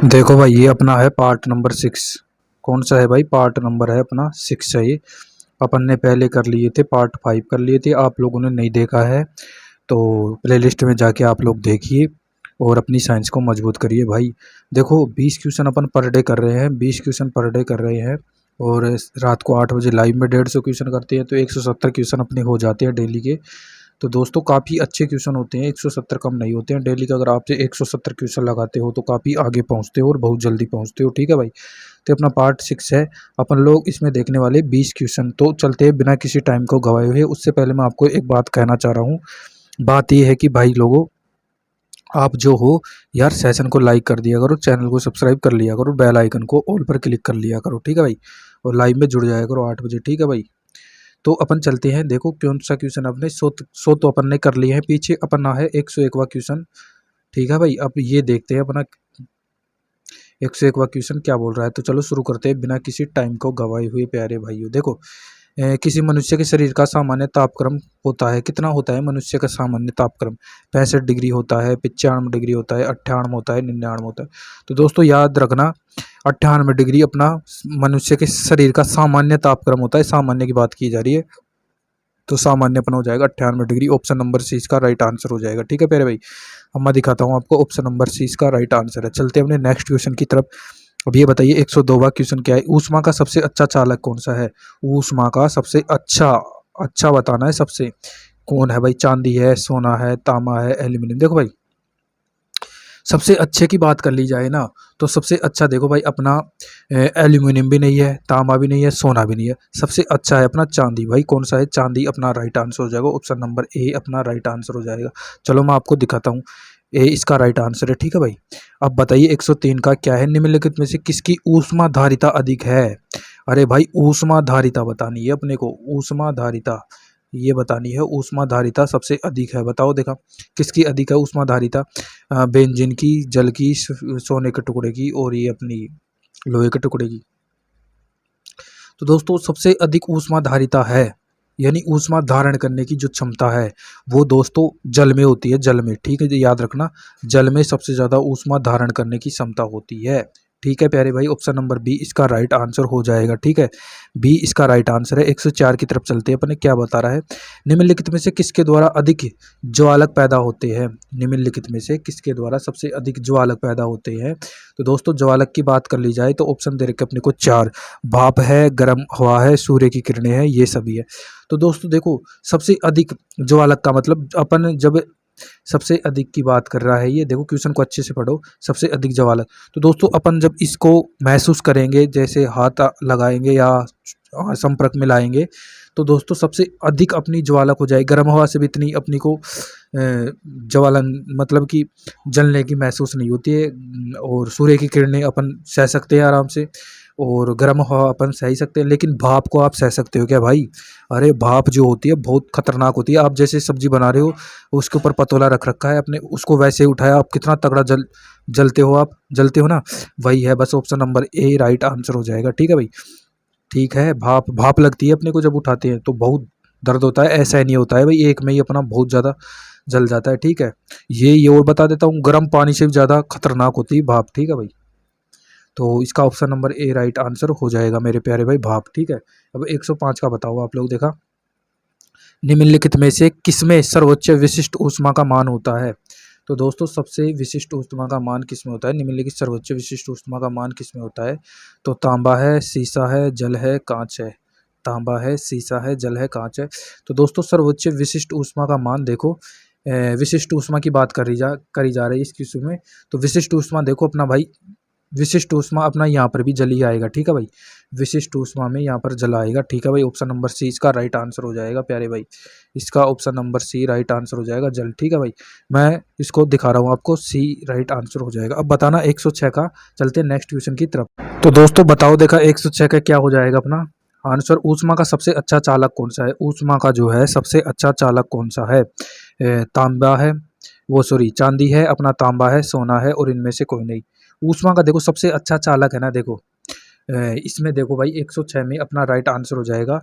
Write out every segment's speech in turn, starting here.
देखो भाई, ये अपना है पार्ट नंबर 6। कौन सा है भाई? पार्ट नंबर है अपना 6 है ये। अपन ने पहले कर लिए थे, पार्ट 5 कर लिए थे। आप लोगों ने नहीं देखा है तो प्लेलिस्ट में जाके आप लोग देखिए और अपनी साइंस को मजबूत करिए भाई। देखो 20 क्वेश्चन अपन पर डे कर रहे हैं, 20 क्वेश्चन पर डे कर रहे हैं। और रात को 8 बजे लाइव में 150 क्वेश्चन करते हैं तो 170 क्वेश्चन अपने हो जाते हैं डेली के। तो दोस्तों काफ़ी अच्छे क्वेश्चन होते हैं, 170 कम नहीं होते हैं डेली का। अगर आप 170 क्वेश्चन लगाते हो तो काफ़ी आगे पहुंचते हो और बहुत जल्दी पहुंचते हो। ठीक है भाई। तो अपना पार्ट 6 है, अपन लोग इसमें देखने वाले 20 क्वेश्चन। तो चलते हैं बिना किसी टाइम को गवाए हुए। उससे पहले मैं आपको एक बात कहना चाह रहा हूँ। बात ये है कि भाई लोगों, आप जो हो यार, सेशन को लाइक कर दिया करो, चैनल को सब्सक्राइब कर लिया करो, बेल आइकन को ऑल पर क्लिक कर लिया करो। ठीक है भाई। और लाइव में जुड़ जाया करो 8 बजे। ठीक है भाई। तो अपन चलते हैं। देखो कौन सा क्वेश्चन अपने 100 तो अपन ने कर लिए हैं। पीछे अपना है 101वां क्वेश्चन। ठीक है भाई। अब ये देखते हैं अपना 101वां क्वेश्चन क्या बोल रहा है। तो चलो शुरू करते हैं बिना किसी टाइम को गवाए हुए प्यारे भाइयों। देखो किसी मनुष्य के शरीर का सामान्य तापक्रम होता है, कितना होता है मनुष्य का सामान्य तापक्रम? 65 डिग्री होता है, 95 डिग्री होता है, 98 होता है, 99 होता है। तो दोस्तों याद रखना, 98 डिग्री अपना मनुष्य के शरीर का सामान्य तापक्रम होता है। सामान्य की बात की जा रही है तो सामान्य अपना हो जाएगा 98 डिग्री। ऑप्शन नंबर सी इसका राइट आंसर हो जाएगा। ठीक है प्यारे भाई। अब मैं दिखाता हूँ आपको, ऑप्शन नंबर सी इसका राइट आंसर है। चलते हैं अपने नेक्स्ट क्वेश्चन की तरफ। अब ये बताइए 102वां क्वेश्चन क्या है? ऊष्मा का सबसे अच्छा चालक कौन सा है? ऊष्मा का सबसे अच्छा अच्छा बताना है सबसे। कौन है भाई? चांदी है, सोना है, तांबा है, एल्यूमिनियम। देखो भाई, सबसे अच्छे की बात कर ली जाए ना, तो सबसे अच्छा देखो भाई अपना एल्यूमिनियम भी नहीं है, तांबा भी नहीं है, सोना भी नहीं है। सबसे अच्छा है अपना चांदी। भाई कौन सा है? चांदी अपना राइट आंसर हो जाएगा। ऑप्शन नंबर ए अपना राइट आंसर हो जाएगा। चलो मैं आपको दिखाता हूँ, ए इसका राइट आंसर है। ठीक है भाई। अब बताइए 103 का क्या है? निम्नलिखित में से किसकी ऊष्मा धारिता अधिक है? अरे भाई ऊष्मा धारिता बतानी है अपने को, ऊष्मा धारिता ये बतानी है। ऊष्मा धारिता सबसे अधिक है, बताओ देखा किसकी अधिक है ऊष्मा धारिता? बेंजीन की, जल की, सोने के टुकड़े की और ये अपनी लोहे के टुकड़े की। तो दोस्तों सबसे अधिक ऊष्मा धारिता है, यानी ऊष्मा धारण करने की जो क्षमता है वो दोस्तों जल में होती है। जल में, ठीक है जी, याद रखना, जल में सबसे ज़्यादा ऊष्मा धारण करने की क्षमता होती है। ठीक है प्यारे भाई। ऑप्शन नंबर बी इसका राइट आंसर हो जाएगा। ठीक है, बी इसका राइट आंसर है। 104 की तरफ चलते हैं अपने, क्या बता रहा है? निम्नलिखित में से किसके द्वारा अधिक ज्वालक पैदा होते हैं? निम्नलिखित में से किसके द्वारा सबसे अधिक ज्वालक पैदा होते हैं? तो दोस्तों ज्वालक की बात कर ली जाए तो ऑप्शन दे रखे अपने को 4। भाप है, गर्म हवा है, सूर्य की किरणें हैं, ये सभी है। तो दोस्तों देखो सबसे अधिक ज्वालक का मतलब, अपन जब सबसे अधिक की बात कर रहा है ये, देखो क्वेश्चन को अच्छे से पढ़ो। सबसे अधिक ज्वालक, तो दोस्तों अपन जब इसको महसूस करेंगे, जैसे हाथ लगाएंगे या संपर्क में लाएंगे, तो दोस्तों सबसे अधिक अपनी ज्वालक हो जाएगी। गर्म हवा से भी इतनी अपनी को ज्वालन मतलब कि जलने की महसूस नहीं होती है। और सूर्य की किरणें अपन सह सकते हैं आराम से, और गर्म हवा अपन सह ही सकते हैं। लेकिन भाप को आप सह सकते हो क्या भाई? अरे भाप जो होती है बहुत खतरनाक होती है। आप जैसे सब्जी बना रहे हो, उसके ऊपर पतोला रख रखा है आपने, उसको वैसे ही उठाया, आप कितना तगड़ा जलते हो, आप जलते हो ना, वही है बस। Option number A right answer हो जाएगा। ठीक है भाई। ठीक है, भाप भाप लगती है अपने को जब उठाते हैं तो बहुत दर्द होता है। ऐसा ही नहीं होता है भाई, एक में ही अपना बहुत ज़्यादा जल जाता है। ठीक है, ये और बता देता हूँ, गर्म पानी से भी ज़्यादा खतरनाक होती है भाप। ठीक है भाई। तो इसका option number A right answer हो जाएगा मेरे प्यारे भाई, भाप। ठीक है। अब 105 का बताओ आप लोग, देखा निम्नलिखित में से किसमें सर्वोच्च विशिष्ट ऊष्मा का मान होता है? तो दोस्तों सबसे विशिष्ट ऊष्मा का मान किसमें होता है? निम्नलिखित सर्वोच्च विशिष्ट ऊष्मा का मान किसमें होता है? तो तांबा है, सीसा है, जल है, कांच है। तांबा है, सीसा है, जल है, कांच है। तो दोस्तों सर्वोच्च विशिष्ट ऊष्मा का मान देखो, विशिष्ट ऊष्मा की बात करी जा रही है इस क्वेश्चन में। तो विशिष्ट ऊष्मा देखो अपना भाई, विशिष्ट ऊष्मा अपना यहाँ पर भी जल ही आएगा। ठीक है भाई, विशिष्ट ऊष्मा में यहाँ पर जल आएगा। ठीक है भाई। ऑप्शन नंबर सी इसका राइट आंसर हो जाएगा प्यारे भाई। इसका option number C right answer हो जाएगा, जल। ठीक है भाई। मैं इसको दिखा रहा हूँ आपको, सी राइट आंसर हो जाएगा। अब बताना 106 का। चलते हैं नेक्स्ट क्वेश्चन की तरफ। तो दोस्तों बताओ देखा 106 का क्या हो जाएगा अपना आंसर? ऊष्मा का सबसे अच्छा चालक कौन सा है? ऊष्मा का जो है सबसे अच्छा चालक कौन सा है? तांबा है, वो सॉरी चांदी है, अपना तांबा है, सोना है, और इनमें से कोई नहीं। ऊष्मा का देखो सबसे अच्छा चालक है ना, देखो इसमें देखो भाई 106 में अपना राइट आंसर हो जाएगा।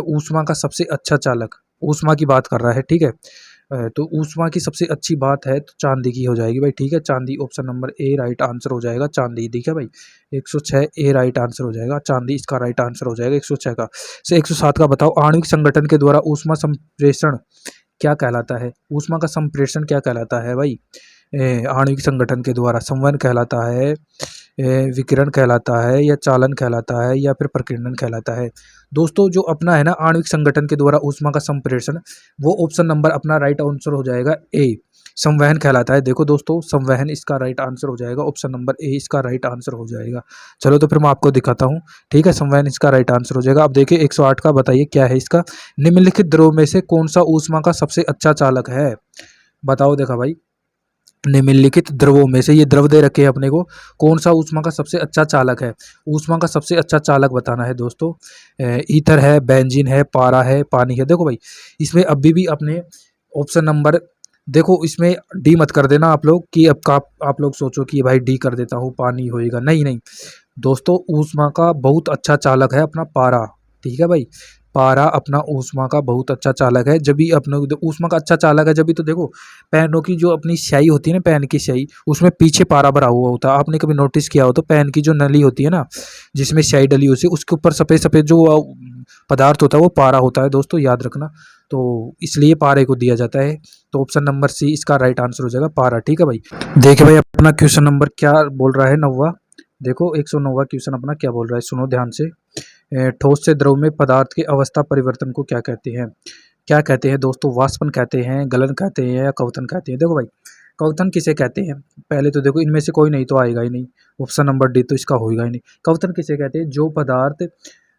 ऊष्मा का सबसे अच्छा चालक, ऊष्मा की बात कर रहा है। ठीक है, तो ऊष्मा की सबसे अच्छी बात है तो चांदी की हो जाएगी भाई, ठीक है। चांदी option number A right answer हो जाएगा, चांदी, ठीक है भाई। 106 ए राइट आंसर हो जाएगा, चांदी इसका राइट आंसर हो जाएगा 106 का। से 107 का बताओ, आणविक संगठन के द्वारा ऊष्मा संप्रेषण क्या कहलाता है? ऊष्मा का संप्रेषण क्या कहलाता है भाई? आणविक संगठन के द्वारा संवहन कहलाता है, विकिरण कहलाता है, या चालन कहलाता है, या फिर प्रकीर्णन कहलाता है? दोस्तों जो अपना है ना आणविक संगठन के द्वारा ऊष्मा का संप्रेषण, वो ऑप्शन नंबर अपना राइट आंसर हो जाएगा ए, संवहन कहलाता है। देखो दोस्तों, संवहन इसका राइट आंसर हो जाएगा, ऑप्शन नंबर ए इसका राइट आंसर हो जाएगा। चलो तो फिर मैं आपको दिखाता हूँ, ठीक है। संवहन इसका राइट आंसर हो जाएगा। अब देखिए 108 का बताइए क्या है इसका। निम्नलिखित द्रव में से कौन सा ऊष्मा का सबसे अच्छा चालक है? बताओ देखा भाई, निम्नलिखित द्रवों में से, ये द्रव दे रखे हैं अपने को, कौन सा ऊष्मा का सबसे अच्छा चालक है? ऊष्मा का सबसे अच्छा चालक बताना है दोस्तों। ईथर है, बेंजीन है, पारा है, पानी है। देखो भाई, इसमें अभी भी अपने ऑप्शन नंबर, देखो इसमें डी मत कर देना आप लोग कि अब का आप लोग सोचो कि भाई डी कर देता हूँ पानी होएगा, नहीं नहीं दोस्तों, ऊष्मा का बहुत अच्छा चालक है अपना पारा, ठीक है भाई। पारा अपना ऊष्मा का बहुत अच्छा चालक है। जब भी अपने ऊष्मा का अच्छा चालक है, जब भी तो देखो पेनों की जो अपनी स्याही होती है ना, पेन की स्याही, उसमें पीछे पारा भरा हुआ होता है। आपने कभी नोटिस किया हो तो पेन की जो नली होती है ना, जिसमें स्याही डली होती है, उसके ऊपर सफ़ेद सफ़ेद जो पदार्थ होता है वो पारा होता है दोस्तों, याद रखना। तो इसलिए पारे को दिया जाता है। तो ऑप्शन नंबर सी इसका राइट आंसर हो जाएगा, पारा, ठीक है भाई। देखिए भाई अपना क्वेश्चन नंबर क्या बोल रहा है, 9वां। देखो 109वां क्वेश्चन अपना क्या बोल रहा है, सुनो ध्यान से। ठोस से द्रव में पदार्थ की अवस्था परिवर्तन को क्या कहते हैं? क्या कहते हैं दोस्तों? वाष्पन कहते हैं, गलन कहते हैं, या कवथन कहते हैं? देखो भाई, कवथन किसे कहते हैं? पहले तो देखो इनमें से कोई नहीं तो आएगा ही नहीं, ऑप्शन नंबर डी तो इसका होएगा ही नहीं। कवथन किसे कहते हैं? जो पदार्थ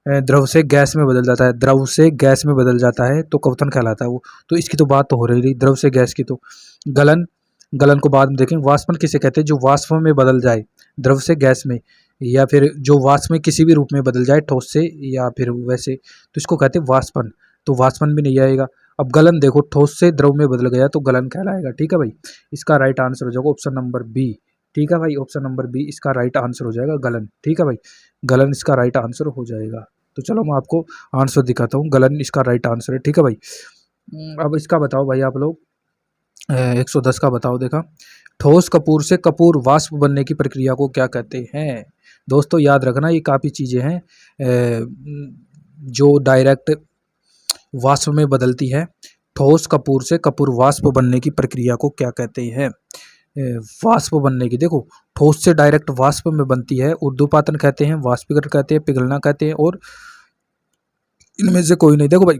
द्रव से गैस में बदल जाता है, द्रव से गैस में बदल जाता है तो कवथन कहलाता है वो। तो इसकी तो बात तो हो रही द्रव से गैस की। तो गलन, गलन को बाद में देखेंगे। वाष्पन किसे कहते हैं? जो वाष्प में बदल जाए द्रव से गैस में, या फिर जो वाष्प में किसी भी रूप में बदल जाए, ठोस से या फिर वैसे, तो इसको कहते हैं वाष्पन। तो वाष्पन भी नहीं आएगा। अब गलन देखो, ठोस से द्रव में बदल गया तो गलन कहलाएगा, ठीक है भाई। इसका राइट आंसर हो जाएगा ऑप्शन नंबर बी, ठीक है भाई। ऑप्शन नंबर बी इसका राइट आंसर हो जाएगा, गलन, ठीक है भाई। गलन इसका राइट आंसर हो जाएगा। तो चलो मैं आपको आंसर दिखाता हूँ, गलन इसका राइट आंसर है, ठीक है भाई। अब इसका बताओ भाई आप लोग, 110 का बताओ देखा। ठोस कपूर से कपूर वाष्प बनने की प्रक्रिया को क्या कहते हैं? दोस्तों याद रखना, ये काफ़ी चीज़ें हैं जो डायरेक्ट वाष्प में बदलती है। ठोस कपूर से कपूर वाष्प बनने की प्रक्रिया को क्या कहते हैं? वाष्प बनने की, देखो ठोस से डायरेक्ट वाष्प में बनती है, ऊर्ध्वपातन कहते हैं, वाष्पीकरण कहते हैं, पिघलना कहते हैं, और इनमें से कोई नहीं। देखो भाई,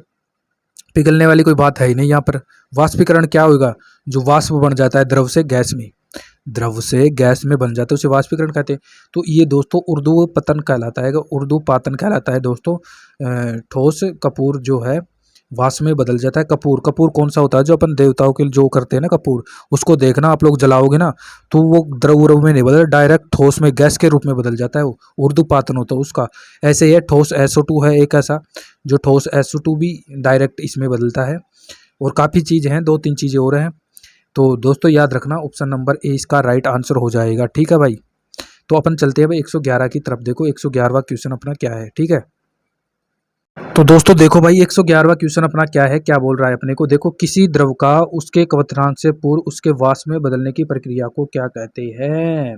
पिघलने वाली कोई बात है ही नहीं यहाँ पर। वाष्पीकरण क्या होगा? जो वाष्प बन जाता है द्रव से गैस में, द्रव से गैस में बन जाता है उसे वाष्पीकरण कहते हैं। तो ये दोस्तों ऊर्ध्वपतन कहलाता है, ऊर्ध्वपातन कहलाता है दोस्तों। ठोस कपूर जो है वाष्प में बदल जाता है। कपूर, कपूर कौन सा होता है? जो अपन देवताओं के जो करते हैं ना कपूर, उसको देखना आप लोग जलाओगे ना तो वो द्रव में नहीं बदल, डायरेक्ट ठोस में गैस के रूप में बदल जाता है, वो ऊर्ध्वपातन होता है उसका। ऐसे ही है ठोस SO2 है एक ऐसा, जो ठोस SO2 भी डायरेक्ट इसमें बदलता है। और काफ़ी चीज़ हैं, 2-3 चीज़ें और हैं। तो दोस्तों याद रखना, ऑप्शन नंबर ए इसका राइट आंसर हो जाएगा, ठीक है भाई। तो अपन चलते हैं भाई 111 की तरफ। देखो 111वां क्वेश्चन अपना क्या है, ठीक है। तो दोस्तों देखो भाई 111वां क्वेश्चन अपना क्या है, क्या बोल रहा है अपने को। देखो, किसी द्रव का उसके क्वथनांक से पूर्व उसके वाष्प में बदलने की प्रक्रिया को क्या कहते हैं?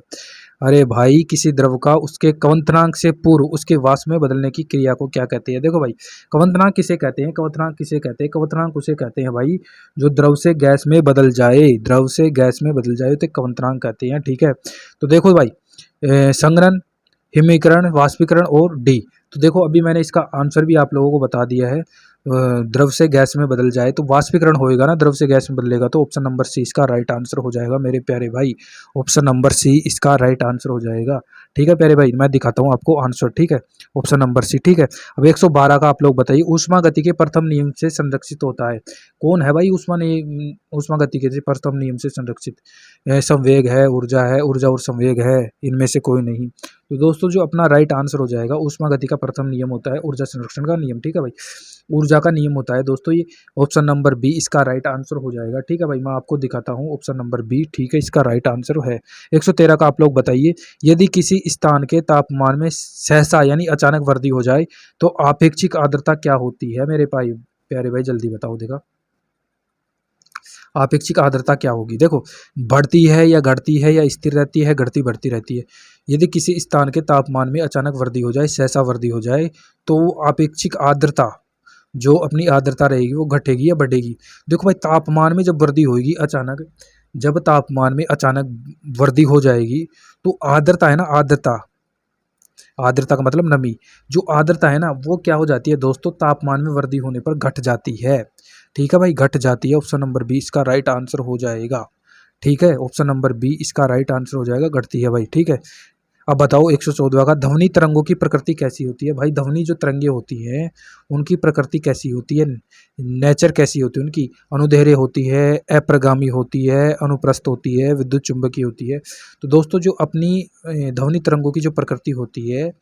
अरे भाई, किसी द्रव का उसके क्वथनांक से पूर्व उसके वाष्प में बदलने की क्रिया को क्या कहते हैं? देखो भाई, क्वथनांक किसे कहते हैं? क्वथनांक किसे कहते हैं? क्वथनांक उसे कहते हैं भाई जो द्रव से गैस में बदल जाए, द्रव से गैस में बदल जाए तो क्वथनांक कहते हैं, ठीक है। तो देखो भाई, संघनन, हिमीकरण, वाष्पीकरण और डी। तो देखो अभी मैंने इसका आंसर भी आप लोगों को बता दिया है। द्रव से गैस में बदल जाए तो वाष्पीकरण होएगा ना, द्रव से गैस में बदलेगा, तो ऑप्शन नंबर सी इसका राइट आंसर हो जाएगा मेरे प्यारे भाई। ऑप्शन नंबर सी इसका राइट आंसर हो जाएगा, ठीक है प्यारे भाई। मैं दिखाता हूँ आपको आंसर, ठीक है। ऑप्शन नंबर सी, ठीक है। अब 112 का आप लोग बताइए, ऊष्मा गति के प्रथम नियम से संरक्षित होता है। कौन है भाई ऊष्मा गति के प्रथम नियम से संरक्षित? संवेग है, ऊर्जा है, ऊर्जा और संवेग है, इनमें से कोई नहीं। तो दोस्तों जो अपना राइट आंसर हो जाएगा, ऊष्मा गति का प्रथम नियम होता है ऊर्जा संरक्षण का नियम, ठीक है भाई। ऊर्जा का नियम होता है दोस्तों ये। ऑप्शन नंबर बी इसका राइट आंसर हो जाएगा, ठीक है भाई। मैं आपको दिखाता हूँ ऑप्शन नंबर बी, ठीक है, इसका राइट आंसर है। 113 का आप लोग बताइए, यदि किसी स्थान के तापमान में सहसा यानी अचानक वृद्धि हो जाए तो आपेक्षिक आर्द्रता क्या होती है मेरे भाई, प्यारे भाई? जल्दी बताओ देखा। आपेक्षिक आर्द्रता क्या होगी? देखो, बढ़ती है या घटती है या स्थिर रहती है, घटती बढ़ती रहती है। यदि किसी स्थान के तापमान में अचानक वृद्धि हो जाए, सहसा वृद्धि हो जाए, तो आपेक्षिक आर्द्रता जो अपनी आर्द्रता रहेगी वो घटेगी या बढ़ेगी। देखो भाई, तापमान में जब वृद्धि होगी अचानक, जब तापमान में अचानक वृद्धि हो जाएगी, तो आर्द्रता है ना, आर्द्रता, आर्द्रता का मतलब नमी, जो आर्द्रता है ना वो क्या हो जाती है दोस्तों, तापमान में वृद्धि होने पर घट जाती है। ठीक है भाई, घट जाती है। ऑप्शन नंबर बी इसका राइट आंसर हो जाएगा। ठीक है, ऑप्शन नंबर बी इसका राइट आंसर हो जाएगा, घटती है भाई। ठीक है, अब बताओ 114वां का, ध्वनि तरंगों की प्रकृति कैसी होती है? भाई ध्वनि जो तरंगे होती हैं उनकी प्रकृति कैसी होती है, नेचर कैसी होती है उनकी? अनुदैर्घ्य होती है, अप्रगामी होती है, अनुप्रस्थ होती है, विद्युत चुंबकीय होती है। तो दोस्तों जो अपनी ध्वनि तरंगों की जो प्रकृति होती है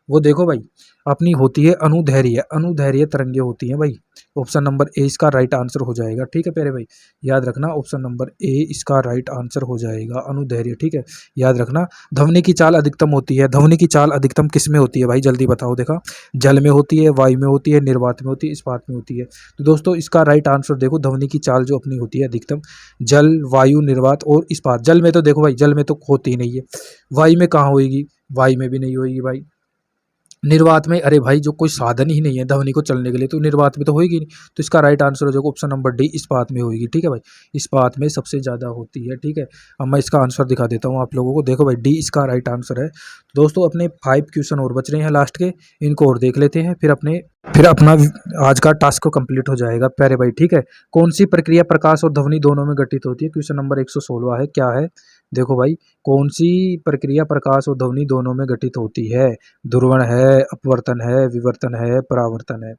वो देखो भाई, अपनी होती है अनुदैर्घ्य, अनुदैर्घ्य तरंगे होती हैं भाई। ऑप्शन नंबर ए इसका राइट आंसर हो जाएगा। ठीक है प्यारे भाई, याद रखना ऑप्शन नंबर ए इसका राइट आंसर हो जाएगा, अनुदैर्घ्य। ठीक है, याद रखना। ध्वनि की चाल अधिकतम होती है, ध्वनि की चाल अधिकतम किस में होती है भाई, जल्दी बताओ। देखा, जल में होती है, वायु में होती है, निर्वात में होती है, इस्पात में होती है। तो दोस्तों इसका राइट आंसर देखो, ध्वनि की चाल जो अपनी होती है अधिकतम, जल, वायु, निर्वात और इस्पात। जल में तो देखो भाई, जल में तो होती ही नहीं है। वायु में कहाँ होएगी, वायु में भी नहीं होएगी भाई। निर्वात में, अरे भाई जो कोई साधन ही नहीं है ध्वनि को चलने के लिए, तो निर्वात में तो होएगी नहीं। तो इसका राइट आंसर हो जाएगा ऑप्शन नंबर डी, इस्पात में होएगी। ठीक है भाई, इस्पात में सबसे ज़्यादा होती है। ठीक है, अब मैं इसका आंसर दिखा देता हूँ आप लोगों को। देखो भाई, डी इसका राइट आंसर है। तो दोस्तों अपने 5 क्वेश्चन और बच रहे हैं लास्ट के, इनको और देख लेते हैं, फिर अपना आज का टास्क कंप्लीट हो जाएगा प्यारे भाई। ठीक है, कौन सी प्रक्रिया प्रकाश और ध्वनि दोनों में घटित होती है? क्वेश्चन नंबर 116 है, क्या है? देखो भाई, कौन सी प्रक्रिया प्रकाश और ध्वनि दोनों में घटित होती है? ध्रुवण है, अपवर्तन है, विवर्तन है, परावर्तन है।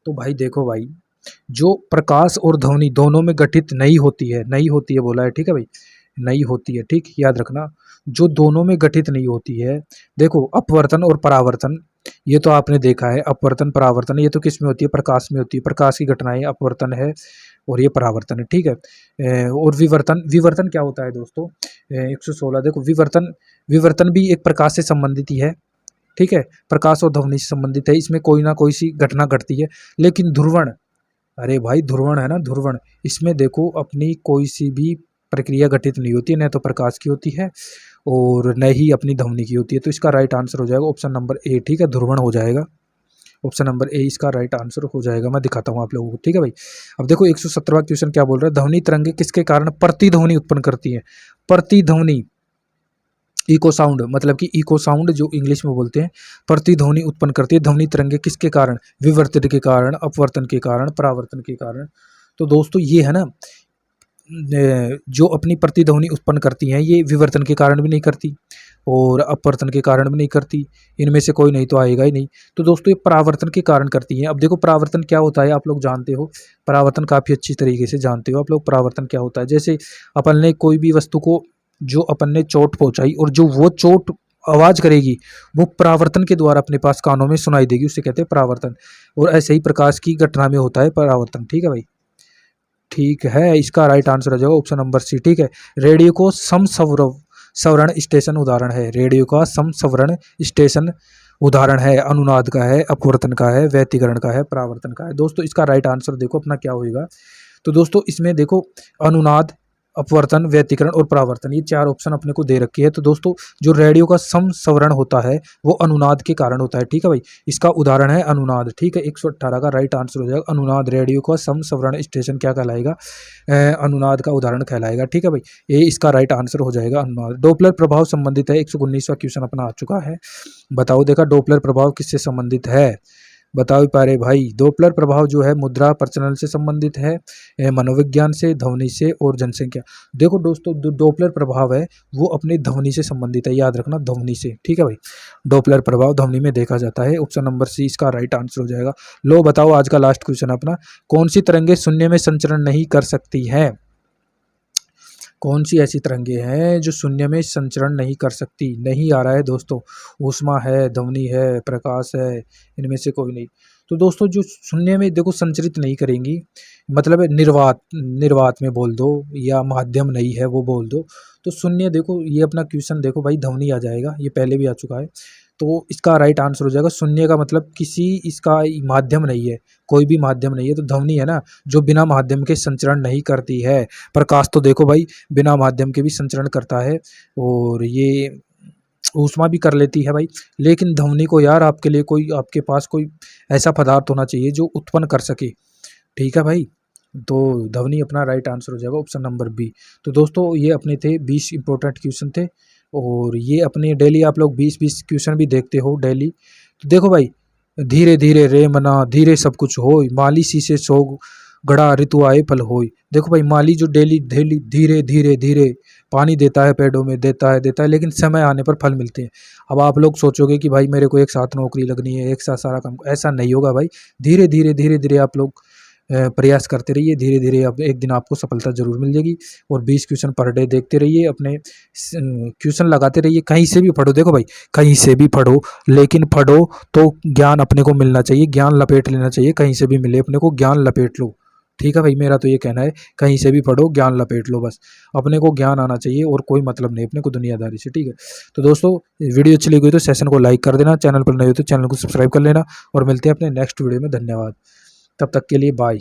तो भाई देखो भाई, जो प्रकाश और ध्वनि दोनों में घटित नहीं होती है, नहीं होती है बोला है। ठीक है भाई, नहीं होती है। ठीक, याद रखना, जो दोनों में घटित नहीं होती है, देखो अपवर्तन और परावर्तन, ये तो आपने देखा है। अपवर्तन परावर्तन ये तो किस में होती है, प्रकाश में होती है, प्रकाश की घटनाएं अपवर्तन है और ये परावर्तन है। ठीक है, और विवर्तन, विवर्तन क्या होता है दोस्तों? 116 देखो, विवर्तन, विवर्तन भी एक प्रकाश से संबंधित ही है। ठीक है, प्रकाश और ध्वनि से संबंधित है, इसमें कोई ना कोई सी घटना घटती है। लेकिन ध्रुवण, अरे भाई ध्रुवण है ना, ध्रुवण, इसमें देखो अपनी कोई सी भी प्रक्रिया घटित नहीं होती है, न तो प्रकाश की होती है और न ही अपनी ध्वनि की होती है। तो इसका राइट आंसर हो जाएगा ऑप्शन नंबर ए। ठीक है, ध्रुवण हो जाएगा, ऑप्शन नंबर ए इसका राइट आंसर हो जाएगा। मैं दिखाता हूँ आप लोगों को। ठीक है भाई, अब देखो 117वां क्वेश्चन क्या बोल रहा है, ध्वनि तरंगे किसके कारण प्रतिध्वनि उत्पन्न करती है? प्रतिध्वनि, इको साउंड, मतलब कि इको साउंड जो इंग्लिश में बोलते हैं, प्रतिध्वनि उत्पन्न करती है ध्वनि तरंगे किसके कारण? विवर्तन के कारण, अपवर्तन के कारण, परावर्तन के कारण। तो दोस्तों ये है ना, जो अपनी प्रतिध्वनि उत्पन्न करती हैं ये विवर्तन के कारण भी नहीं करती और अपवर्तन के कारण भी नहीं करती, इनमें से कोई नहीं तो आएगा ही नहीं। तो दोस्तों ये परावर्तन के कारण करती हैं। अब देखो परावर्तन क्या होता है, आप लोग जानते हो, परावर्तन काफ़ी अच्छी तरीके से जानते हो आप लोग। परावर्तन क्या होता है, जैसे अपन ने कोई भी वस्तु को, जो अपन ने चोट पहुंचाई और जो वो चोट आवाज़ करेगी, वो परावर्तन के द्वारा अपने पास कानों में सुनाई देगी, उसे कहते हैं परावर्तन। और ऐसे ही प्रकाश की घटना में होता है परावर्तन। ठीक है भाई, ठीक है, इसका राइट आंसर हो जाएगा ऑप्शन नंबर सी। ठीक है, रेडियो को समसवरण स्टेशन उदाहरण है, रेडियो का समसवरण स्टेशन उदाहरण है, अनुनाद का है, अपवर्तन का है, व्यतिकरण का है, परावर्तन का है। दोस्तों इसका राइट आंसर देखो अपना क्या होगा। तो दोस्तों इसमें देखो, अनुनाद, अपवर्तन, व्यतिकरण और परावर्तन, ये 4 ऑप्शन अपने को दे रखी है। तो दोस्तों जो रेडियो का समसवरण होता है वो अनुनाद के कारण होता है। ठीक है भाई, इसका उदाहरण है अनुनाद। ठीक है, 118 का राइट आंसर हो जाएगा अनुनाद। रेडियो का समसवरण स्टेशन क्या कहलाएगा? अनुनाद का उदाहरण कहलाएगा। ठीक है भाई, ये इसका राइट आंसर हो जाएगा अनुनाद। डोपलर प्रभाव संबंधित है, 119वां क्वेश्चन अपना आ चुका है। बताओ, देखा डोपलर प्रभाव किससे संबंधित है? बताओ प्यारे भाई, डोपलर प्रभाव जो है मुद्रा प्रचलन से संबंधित है, मनोविज्ञान से, ध्वनि से और जनसंख्या। देखो दोस्तों, डोपलर प्रभाव है वो अपनी ध्वनि से संबंधित है, याद रखना, ध्वनि से। ठीक है भाई, डोपलर प्रभाव ध्वनि में देखा जाता है, ऑप्शन नंबर सी इसका राइट आंसर हो जाएगा। लो बताओ आज का लास्ट क्वेश्चन अपना, कौन सी तरंगे शून्य में संचरण नहीं कर सकती है? कौन सी ऐसी तरंगे हैं जो शून्य में संचरण नहीं कर सकती? नहीं आ रहा है दोस्तों, ऊष्मा है, ध्वनि है, प्रकाश है, इनमें से कोई नहीं। तो दोस्तों जो शून्य में देखो संचरित नहीं करेंगी, मतलब निर्वात, निर्वात में बोल दो या माध्यम नहीं है वो बोल दो। तो शून्य देखो, ये अपना क्वेश्चन देखो भाई, ध्वनि आ जाएगा, ये पहले भी आ चुका है। तो इसका राइट आंसर हो जाएगा शून्य का मतलब किसी इसका माध्यम नहीं है, कोई भी माध्यम नहीं है। तो ध्वनि है ना जो बिना माध्यम के संचरण नहीं करती है। प्रकाश तो देखो भाई बिना माध्यम के भी संचरण करता है और ये ऊष्मा भी कर लेती है भाई। लेकिन ध्वनि को यार आपके लिए कोई आपके पास कोई ऐसा पदार्थ होना चाहिए जो उत्पन्न कर सके, ठीक है भाई। तो ध्वनि अपना राइट आंसर हो जाएगा ऑप्शन नंबर बी। तो दोस्तों ये अपने थे 20 इंपॉर्टेंट क्वेश्चन थे और ये अपने डेली आप लोग 20-20 क्वेश्चन भी देखते हो डेली। तो देखो भाई धीरे धीरे रे मना धीरे सब कुछ होय माली शीशे सो गड़ा ऋतु आए फल होय। देखो भाई माली जो डेली डेली धीरे धीरे धीरे पानी देता है पेड़ों में, देता है लेकिन समय आने पर फल मिलते हैं। अब आप लोग सोचोगे कि भाई मेरे को एक साथ नौकरी लगनी है, एक साथ सारा काम, ऐसा नहीं होगा भाई। धीरे धीरे आप लोग प्रयास करते रहिए, धीरे धीरे अब एक दिन आपको सफलता जरूर मिल जाएगी। और 20 क्वेश्चन पर डे देखते रहिए, अपने क्वेश्चन लगाते रहिए, कहीं से भी पढ़ो। देखो भाई कहीं से भी पढ़ो लेकिन पढ़ो तो ज्ञान अपने को मिलना चाहिए, ज्ञान लपेट लेना चाहिए, कहीं से भी मिले अपने को ज्ञान लपेट लो, ठीक है भाई। मेरा तो ये कहना है कहीं से भी पढ़ो ज्ञान लपेट लो, बस अपने को ज्ञान आना चाहिए और कोई मतलब नहीं अपने को दुनियादारी से, ठीक है। तो दोस्तों वीडियो अच्छी लगी तो सेशन को लाइक कर देना, चैनल पर नए हो तो चैनल को सब्सक्राइब कर लेना और मिलते हैं अपने नेक्स्ट वीडियो में। धन्यवाद, तब तक के लिए बाय।